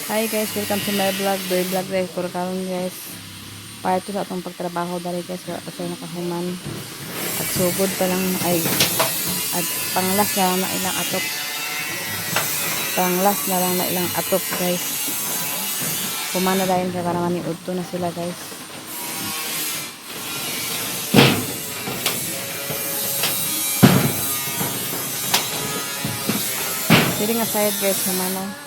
Hi guys, welcome to my vlog. Doy vlog guys. Pero karon guys, part to sa atong pagtrabaho dali guys. Wala pa sa nakahuman. At sugod pa lang ay at panglas na lang na ilang atop. Panglas na lang na ilang atop guys. Humana dahil sa para maniudto na sila guys. Dili nga side guys, humana.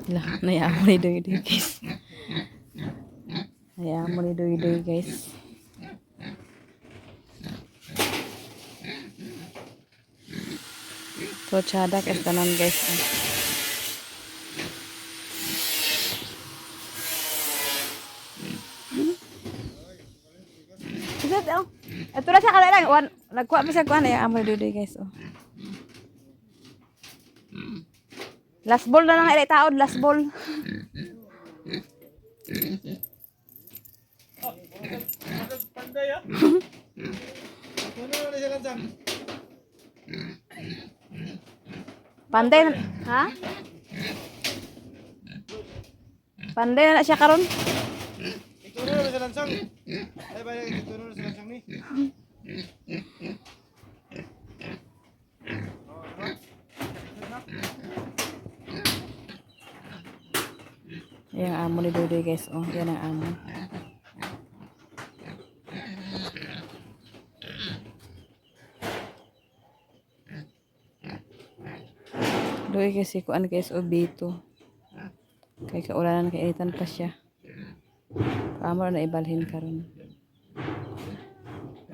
Lah, nayaan mo ni Doy guys. Nayaan mo ni Doy guys. So, tsadak es tanan guys. Sige, oh. Ito na siya kalalang. Nagkuha mo siya kuha na yung amo ni Doy guys. Oh. Last ball na lang ay taon, last ball. Panday ah. Ano na siya lansang? Panday na, ha? Panday na siya karon. Ito na siya lansang. Ay ba ito na siya lansang ni? Yan ang amo ni Doy guys. Oh, yan ang amo. Doy kasi kuan guys o bito. Kay kaulanan kay initan pa siya. Amo na ibalhin karon.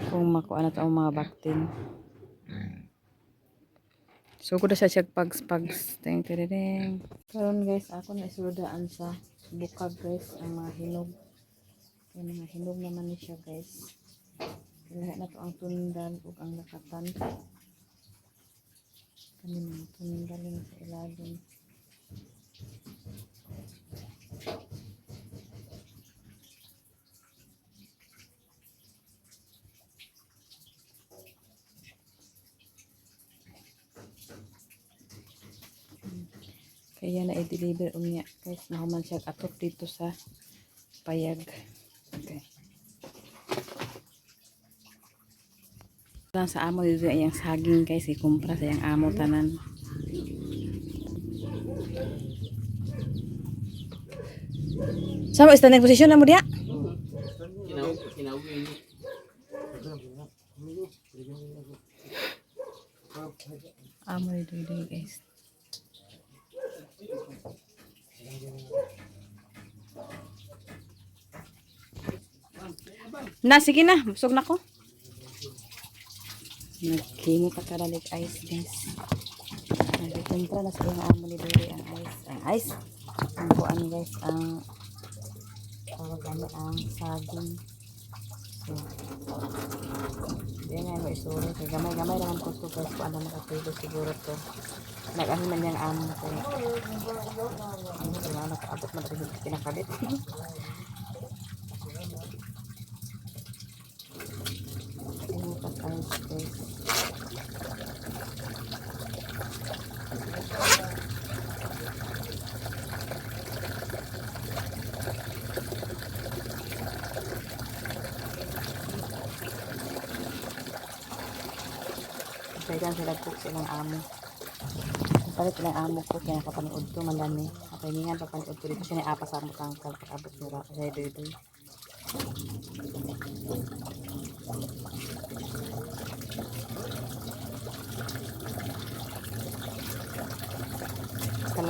Kung makuha na to ang mga baktin. So ko na siya pags. Teng. Karon guys, ako na isulodaan sa bukag guys ang mga hinog. Yung mga hinog naman ni siya guys. Lahat na to ang tundal ug ang lakatan. Kani mga tundal na sa ilalim. Kaya na i-deliver unya guys, nahuman siya atop dito sa payag. Okay. Lang sa amo dito ay yung saging guys, ikumpra sa yung amo tanan. Sa mo standing position na mo diya? Amo dito guys. Na, sige na. Busog na ko. Naghimo pa karalik ice, guys. Nagkumpra na sa mga amo ni Doy ang ice. Ang ice. Ang buwan, guys. Ang tawag ang saging. So, yan nga, may isuro. Kaya gamay-gamay lang ko ito, guys. Kung ano nakatulo siguro to. Nag-ahiman niyang amo ko. Ano, wala nakaabot man rin yung pinakabit. Inukat ice guys. Kaya sila cook silang amo. Palit silang amo ko kaya nakapanood to malami. Kapahingan papanood to dito. Siya apa sa amo tangkal pag-abot nila. Kaya Doy.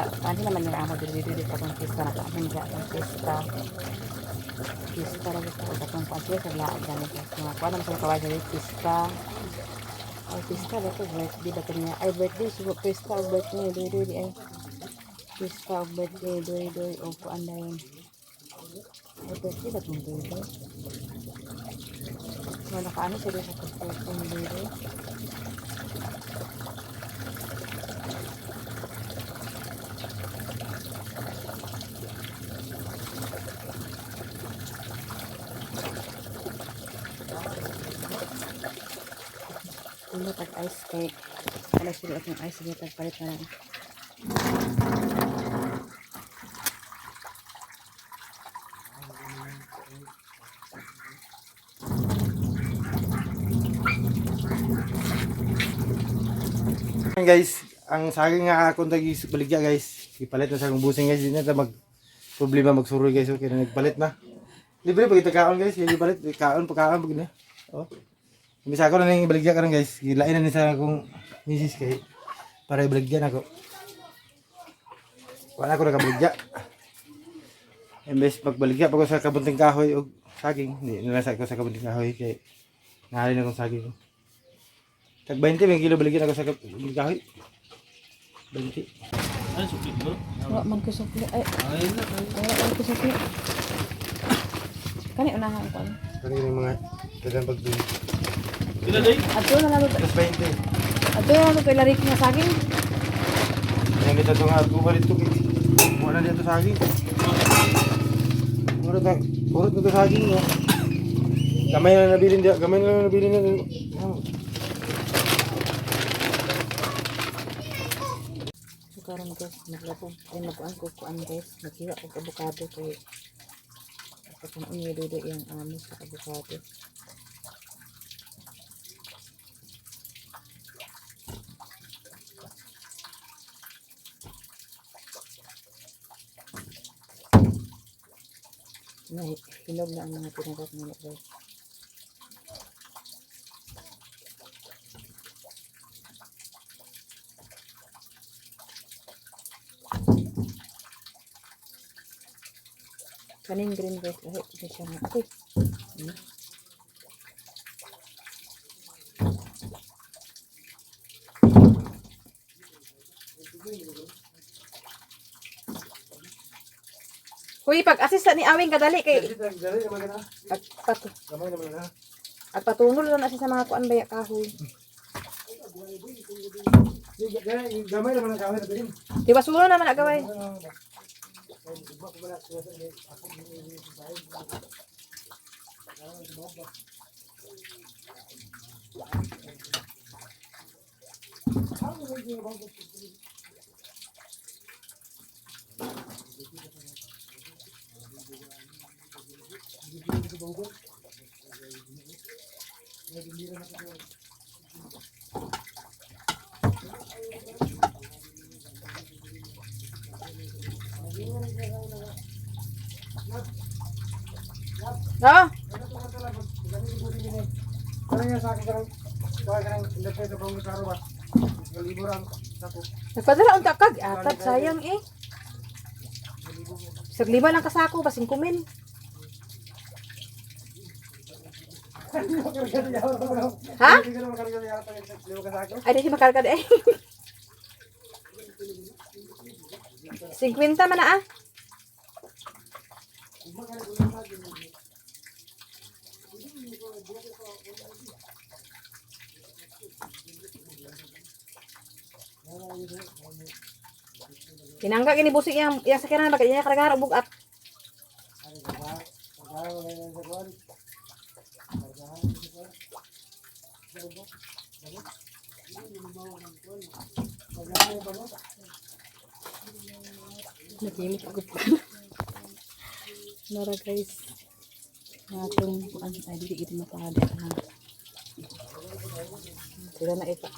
Ano naman yung ako dito pa kung pista na kami sa pista. Pista lang gusto ko sa kung pasta sa lahat ganito. Mga kuha naman sa kaway sa pista. Ay pista ba ito? Birthday ba ito niya? Ay birthday. Siguro pista o birthday. Doy ay. Pista o birthday. Doy o kuan na yun. Ay birthday ba itong doy? So nakaano sila sa pista itong doy. Ano tag ice cake. Wala sila akong ice cake. Tagpalit na lang. Ayan guys, ang saging nga akong tagis baligya guys. Ipalit na sa akong busing guys. Hindi na mag problema magsuroy guys. Okay na nagpalit na. Libre pag itakaon guys. Hindi palit. Kaon pag na. Oh. Bisa ako na nang ibaligya ka rin guys. Gilain na ni sa akong misis kay para ibaligyan ako. Wala ako nakabaligya. Imbes pagbaligya pag sa kabunting kahoy o saging. Hindi nalasa ko sa kabunting kahoy kay nahalin akong saging. Tag 20 may kilo baligyan ako sa kabunting kahoy. 20. Ano sukli mo? Wala man ko sukli. Ay, wala ko sukli. Kani unahan ko. Kani yung mga tagang pagbili. Sila day? Ato na lang. Plus 20. Ato na lang kay larik nga saging. Yang kita tu nga bubar itu wala dito saging. Urut na to saging ya. Gamay na nabilin dia, gamay na nabilin na. So karon guys, maglabog ay maguan ko kuan guys, maghiwa og avocado kay kapag unyo dodo yung amo sa avocado. Hinog na ang mga tinagat nila guys. Kanin green guys, lahit ito siya nga. Okay. Kuy, pag-assist ni Awing kadali kay at patungol na siya sa mga kuan baya kahoy. Gamay naman ang kahoy na bilin. Di ba sulo naman agaway? Oh, Ano nga sa akin karang kuha ka ng industry sa bawang karo ba? Galiburan sa ko. nagpadala unta kag atat sayang eh. Sa 5 lang kasako basing kumin. Ha? Ay, di makarga eh. 50 man na ah. Tinangga gini busik yang sakyanan bakit niya karagara bugat. Nakimik ako po. Nara guys. Natong ay dili gid makada ha. Sila na ita.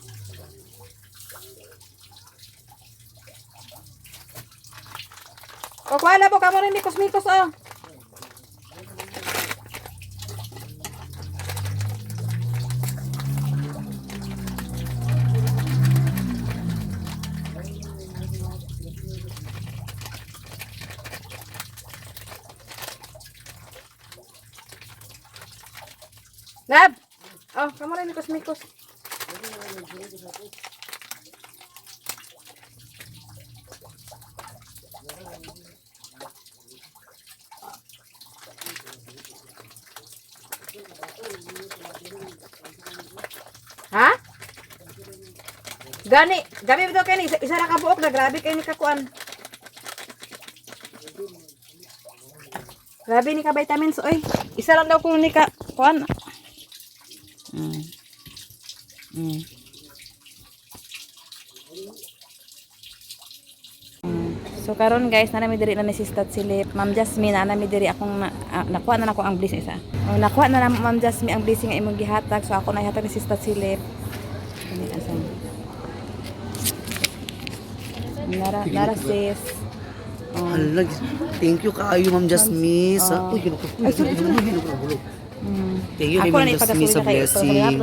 O kuala po kamo rin mikos-mikos oh. Lab! Oh, kamu rin mikos-mikos. Ha? Gani, gabi bitaw kay ni isa ra ka buok na grabe kay ni kakuan. Grabe ni ka vitamins oy. Isa lang daw kung ni ka kuan. Mm. Mm. So karon guys, nami diri na ni Sistat Silip. Ma'am Jasmine, nami diri akong nakuha na nako ang blessing isa. Oh, nakuha na Ma'am Jasmine ang blessing nga imong gihatag. So ako na ihatag ni Sistat Silip. Ini asan. Nara sis. Oh. Halag. Thank you kaayo Ma'am Jasmine. Uy, ginuko. Ay, sorry. Thank you kay Ako Ma'am na Jasmine sa blessing.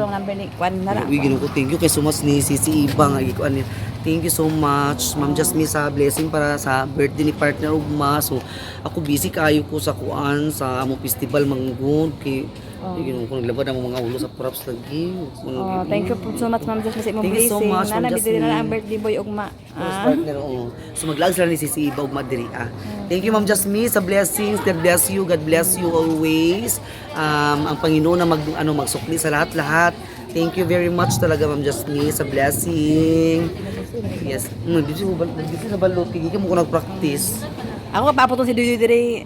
Uy, ginuko. Thank you kay so much ni Sisi Iba nga gikuan ni. Thank you so much Ma'am Jasmine sa blessing para sa birthday ni partner ugma. So ako busy kaayo ko sa kuan sa amo festival manggod kay ginuko naglabad ang mga ulo sa props lagi. Oh, thank you so much Ma'am Jasmine sa imong Thank you so blessing. much, Ma'am Nana bidiri na Jasmine. ang birthday boy ugma. Partner, so maglag sila ni Sisi Iba ugma diri ah. Thank you Ma'am Jasmine sa blessings. God bless you. God bless you always. Ang Panginoon na magsukli sa lahat-lahat. Thank you very much talaga Ma'am Jasmine sa blessing. Yes. Busy na balot. Kaya mo ko nag-practice. Ako paputon si Dudu diri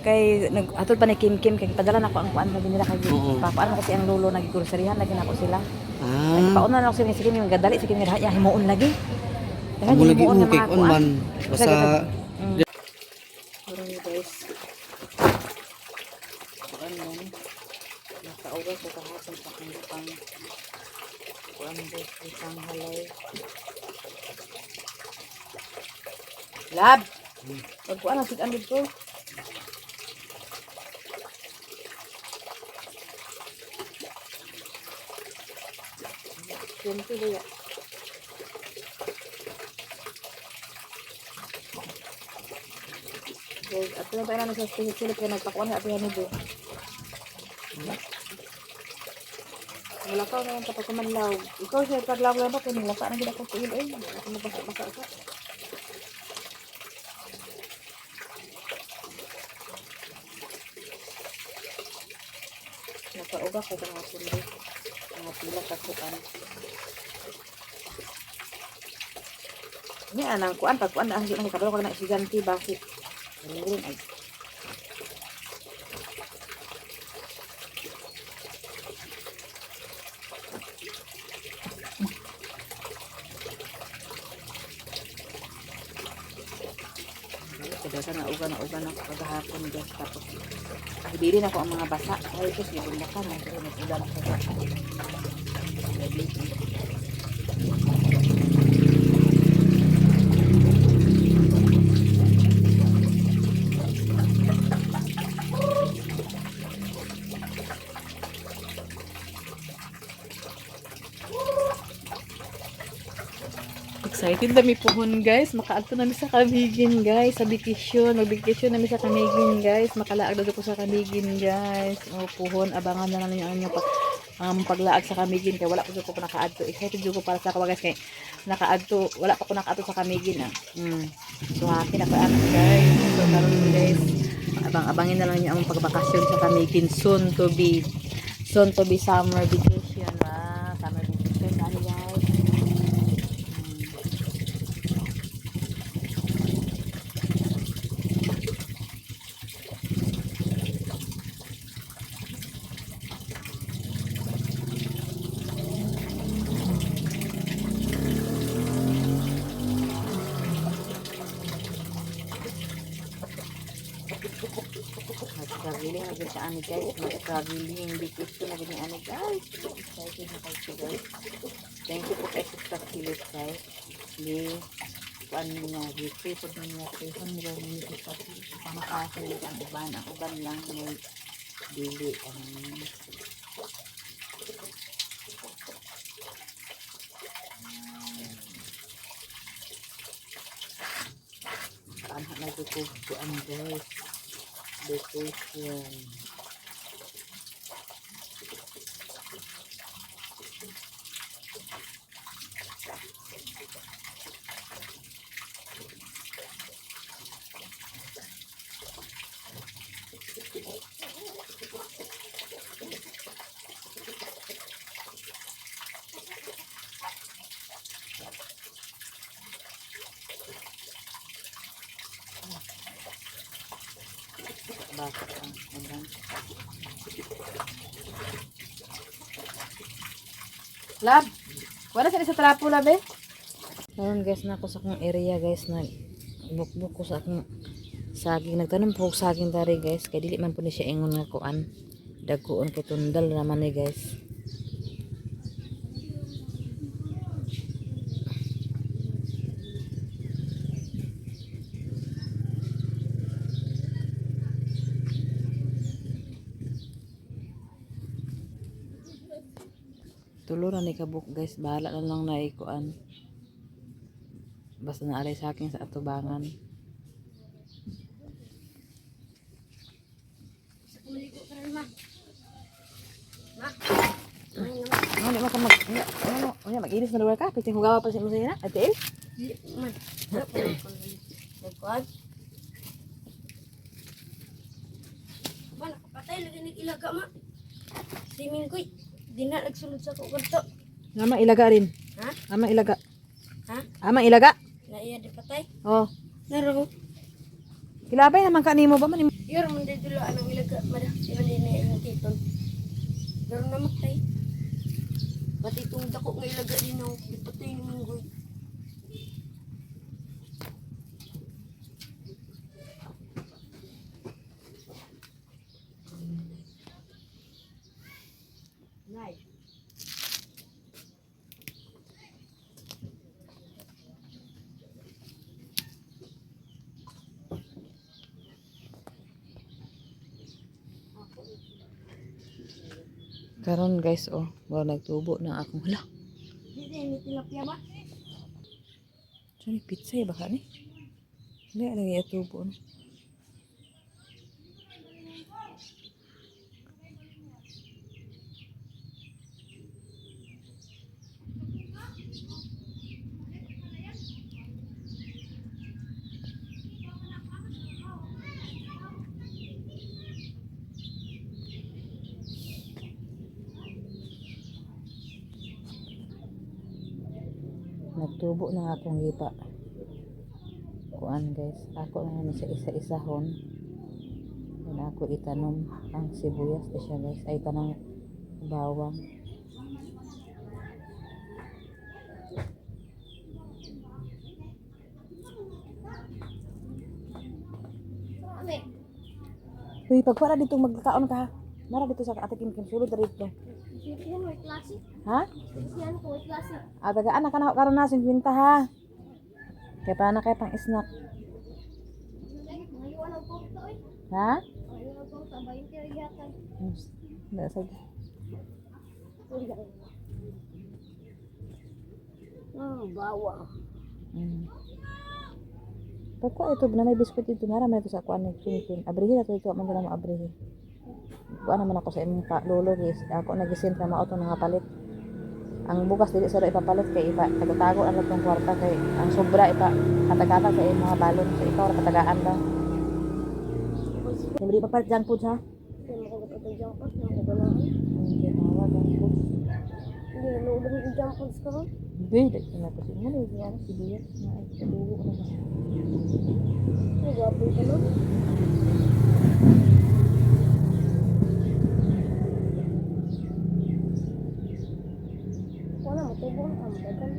kay atol pa ni Kim Kim kay padala na ko ang kuan lagi nila kay paano kasi ang lolo naggroceryhan lagi na ko sila. Kay pauna na ako sige sige yung gadali sige nga ya himuon lagi. Amo lagi mo kay on man. Basta guys. Kuan man. Nakauga ko kahapon sa kang kuan guys isang halay. Lab. Kuan ang sig-andid ko. Siyempre ba guys, at na tayo namin sa silip kaya nagpakuan na atihan nito. Wala ka na yung kapag kumanlaw. Ikaw siya paglaw-law ba kaya nilasa na gina ko sa ilay. Ako mabasa-basa ka. Napauga ko sa mga sundo. Mga pila kasukan. Ini anang kuan pagkuan ang hindi kabalo ko na isiganti basi. Ring ay. Kada na uga na pagahapon guys tapos dili na ko ang mga basa ay ito siya bundakan ay ito ulan sa basa. Excited na mi pohon guys, makaadto na mi sa Camiguin guys, sa vacation, mag-vacation na mi sa Camiguin guys, makalaag na ko sa Camiguin guys. O pohon, abangan na lang niyo ang inyong paglaag sa Camiguin kay wala ko ko nakaadto. Excited jud ko para sa kawa guys kay nakaadto, wala pa ko nakaadto sa Camiguin ah. So happy na pa ako guys. So karon guys, abangin na lang niyo ang pagbakasyon sa Camiguin soon to be summer vacation ah, summer vacation ano guys. Traveling lagi sa ani guys, traveling vacation lagi ni ani guys. Excited na kayo guys. Thank you po kay Sister Philip guys. Please, kuan niya, free po niya 300 minutes pa sama kasi ang uban lang may dili anak na ko kuan guys. Vacation. baka ang ulan. Lab, wala sila sa trapo lab eh. Ngayon guys na ako sa akong area guys na bukbuk ko sa akong saging. Nagtanong po ko saging dari guys. Kaya dili man po ni siya ingon nga kuan. Dagkuon ko tundal naman ni guys. Tulo na ni kabuk guys. Bahala na lang na ikuan. Basta naalay sa akin sa atubangan. Ano ka mag-inis na lugar ka? Piting hugawa pa siya mo sa'yo na? Ate El? Nagkuhan. Ba, nakapatay. Lagi nag-ilaga, ma. Simin ko'y. Di na nagsulod sa kukunto. Ama ilaga rin. Ha? Ama ilaga. Ha? Ama ilaga. Na iya di patay. Oh. Naro. Kilabay naman kanimo ba man? Yor, munday dulo anang ilaga. Mada. Di man din na yung titon. Pero namatay. Pati itong dako nga ilaga din ako. Di patay ni Munggoy. Karon guys oh, bawa nagtubo na akong hala. Di din, may tilapia ba? Sorry, pizza ya baka ni. Hindi lagi itubo no. Nagtubo na akong gipa. Kuan guys, ako na sa isa-isahon. Yan ako itanom ang sibuyas na siya guys. Ay tanang bawang. Ame. Uy, pagpara dito magkakaon ka ha. Nara dito sa atikin sulod dito. Yan, may klase. Ha? Yan ko, may klase. Tagaan na kana karon na 50 ha. Kaya pa na kay pang snack. Ngayon ang pokto eh. Ha? Ngayon ang pokto. Bayin kayo yatan. Nda sa Bawang. Pagko ito na may biskuit ito nara man ito sa kuan ng chin. Abrihi na to ito man gana mo abrihi. Kuan naman ako sa imong lolo guys. Ako nagisent na mao to nga palit. Ang bukas dili sa ipapalit kay ipa tago-tago ang latong kwarta kay ang sobra ipa katagatan sa imong mga balon sa ikaw ra katagaan ba. Hindi pa palit junk food ha. Yan, makagapatay junk food. Nakagalahan. Hindi na junk food. Hindi, naulog yung junk foods ka ba? Hindi, dahil na kasi mo na yung sibuyas na kadugo na. Ay, gwapo ka no? Wala, matubong ka. Madagal.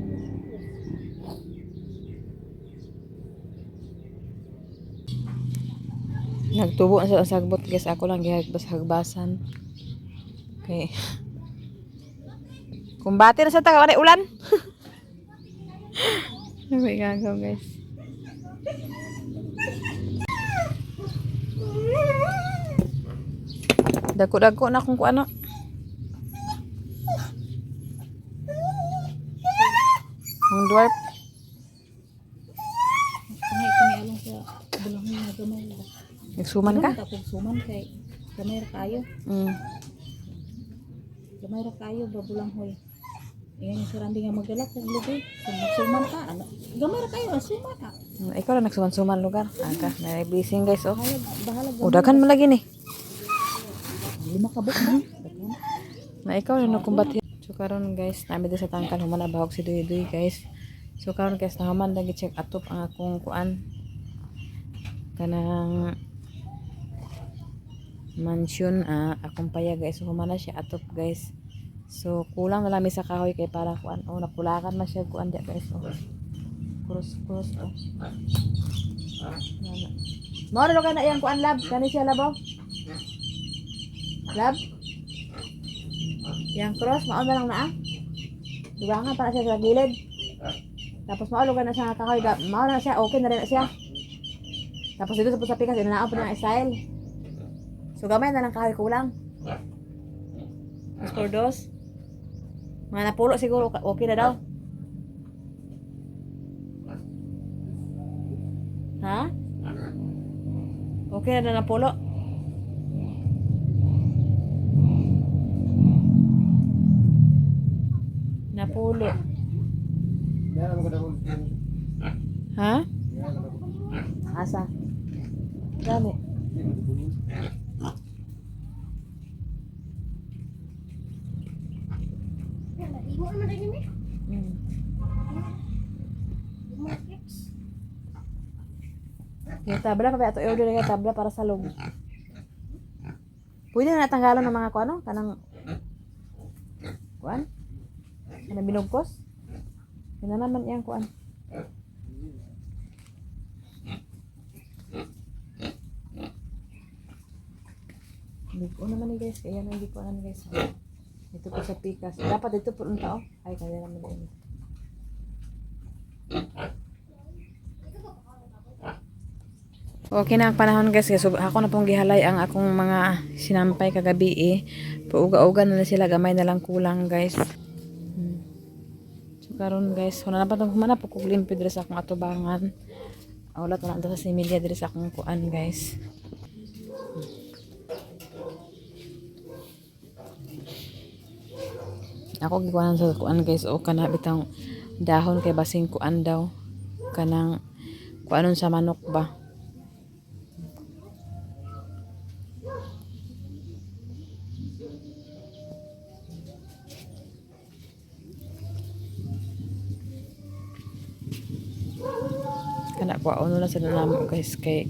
Nagtubo na sa sagbot guys, ako lang gihagbas-hagbasan. Okay. Kumbati na sa taga wala ulan. Ano ba gagaw guys? Dako-dako na kung ano. Ang dwarf. Kani along sa bulangin nga gamay ba. Nagsuman ka? Tapos suman kay gamay ra kayo. Gamay ra kayo ba bulanghoy. Yan yung sarandi nga magdala kung lugar. Kung magsuman ka, ano? Gamay ra kayo, suman ka. Ikaw lang nagsuman-suman lugar. Aga, may blessing guys oh. Bahala Udakan mo lagi ni. 5 ka buk na. Na ikaw lang nakumbati. So karon guys, nami sa tangkal human na bahog si Duy guys. So karon guys, nahuman lagi check atop ang akong kuan kanang mansion akong paya guys. So humana siya atop guys. So kulang na lang mi sa kahoy kay para kuan. Oh napulakan man siya kuan dia guys. Oh. Cross oh. Mao ra ka na iyang kuan lab. Kani siya labaw. Lab. Yang cross mao na lang na dugangan para siya sa gilid. Tapos maulugan na siya ng kahoy. Mao na siya, okay na rin na siya. Tapos dito sa pikas, inanaan pa ng style. So gamay na lang kahoy kulang. As for those, mga napulo siguro, okay na daw. Ha? Okay na napulo. Napulo. Ha? Asa? Dami. Yung tabla pa ba ito i-order yung tabla para sa loob. Pwede na natanggalan ng mga kuano kanang kuan? Kanang binugkos? Yan na naman iyang kuan. Hindi ko naman ni guys, kaya hindi ko alam guys. Ito po sa pikas. Dapat dito po unta oh. Ay, kaya naman din. Okay na ang panahon guys. So, ako na pong gihalay ang akong mga sinampay kagabi eh. Pauga-uga na sila. Gamay na lang kulang guys. So karon guys. Kung na patong humana po kung limpid rin sa akong atubangan. Ulat na lang sa similya diri sa akong kuan guys. Ako gikuanan sa kuan guys. O kana bitang dahon kay basing kuan daw. Kanang kuanon sa manok ba. Kana kuaon na sa namo guys kay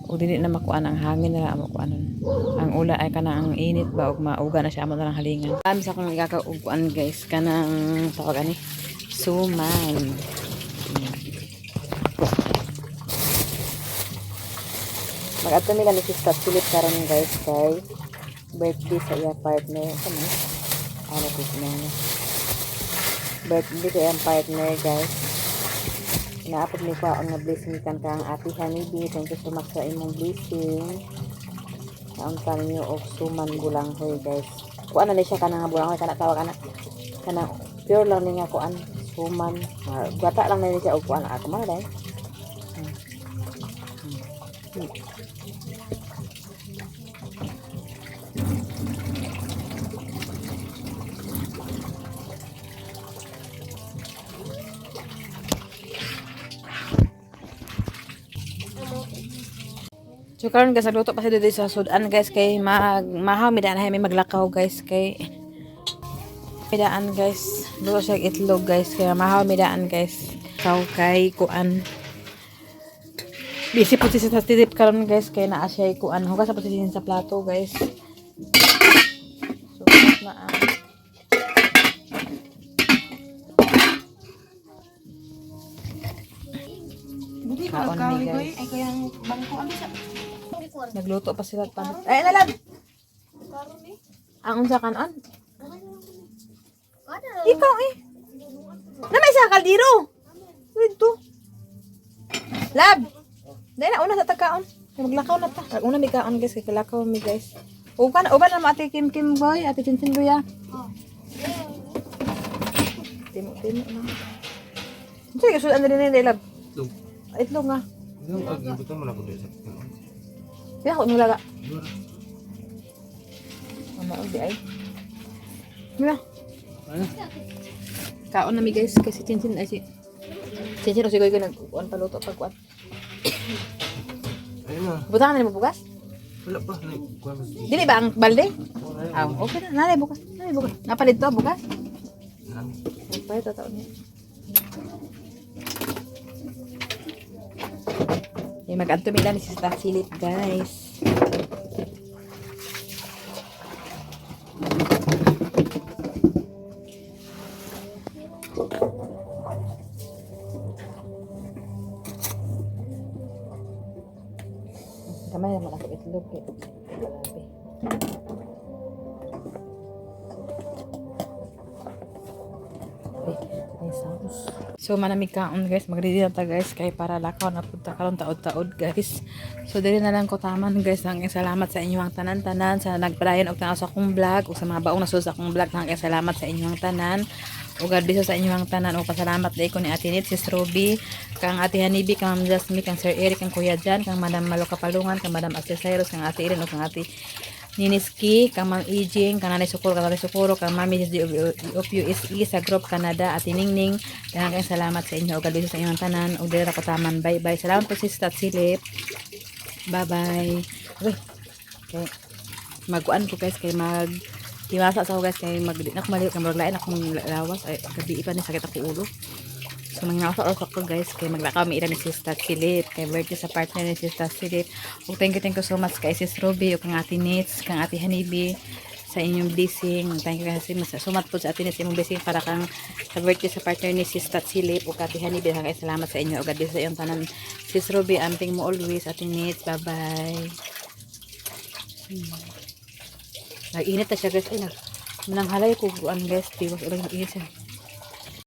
ug dili na makuan ang hangin na amo kuanon. Ang ula ay kana ang init ba ug mauga na siya amo na lang halingan. Kami sa akong igakauguan guys kanang tawag ani suman. Mag-ato mi kami si Scott Philip karon guys kay birthday sa iya partner kami. Ano ko na. Birthday sa iyang partner guys. Naapod ni kwaon nga blessing kan kang ati Hanibi. Thank you so much sa imong blessing. Nauntan niyo og suman bulanghoy guys. Kuan na ni siya kanang bulanghoy kana tawag ana. Kana pure lang ni nga kuan suman. Bata lang na ni siya og kuan ako man dai. So karon guys nagluto pa sila dito sa sudan guys kay mahaw midaan hay may maglakaw guys kay midaan guys luto siya itlog guys kaya mahaw midaan guys kaw kay kuan busy po siya sa titip karon guys kay naa siya kuan hugas pa siya sa plato guys so na kaon ni guys Ay kaya ang bangko ang bisa. nagluto pa sila pa ay nalag ang unsa kanon ikaw na may sa kaldero dito lab dai na una sa tagkaon maglakaw na ta una mi kaon guys kay lakaw mi guys uban na ate Kim boy ate Cincin Buya timo na sige sudan din ni lab itlog nga Yung agibot mo na ko dito. ya ko nulaga mama udi ay mira kaon na mi guys kasi Cincin ay si Cincin o sigoy ko nag-kuan paluto pagkuan Ayun na. butangan na mo bukas Wala pa. Kuha mas. dili ba ang balde okay na nalay bukas napalit to bukas pa ito taon niya mag-anto mi lang si Silip guys itlog eh. Grabe. Ay, sauce. So manamig kaon guys, magready na ta guys kay para lakaw na punta karon taod-taod guys. So diri na lang ko taman guys, nang salamat sa inyong tanan-tanan sa nagpadayon og tanaw sa akong vlog ug sa mga baong nasul sa akong vlog, nang salamat sa inyong tanan. Ug God bless sa inyong tanan ug pasalamat dai ko ni Ate Nit, Sis Ruby, kang Ate Hanibi, kang Ma'am Jasmine, kang Sir Eric, kang Kuya Jan, kang Madam Malo Kapalungan, kang Madam Ate Cyrus, kang Ate Irene ug kang Ate Niniski, kang Ma'am Ijing, kang Nanay Sukuro, kang Nanay Sukuro, kang Mami of USE sa Group Canada, Ate Ningning. Kang salamat sa inyo ug God bless sa inyong tanan ug diri ra ko taman. Bye bye. Salamat po sis Tat Silip. Bye bye. Okay. Okay. Magkuan ko guys kay Timasa sa ako guys kay mag na kumaliw kay maglain akong lawas ay gabi pa ni sakit ako ulo. So mangnasa ako guys kay maglakaw mi ira ni Sis Tat Silip kay birthday sa partner ni Sis Tat Silip. Ug thank you so much kay Sis Ruby ug kang Ate Nits, kang Ate Hanibi sa inyong blessing. Thank you guys so much po sa Ate Nits imong blessing para kang sa birthday sa partner ni Sis Tat Silip ug Ate Hanibi. Kay salamat sa inyo ug God bless sa iyong tanan. Sis Ruby, amping mo always. Ate Nits, bye bye. Nag-init na siya guys. Ay, mananghalay ko guan guys. Tiwas ulang nag-init siya.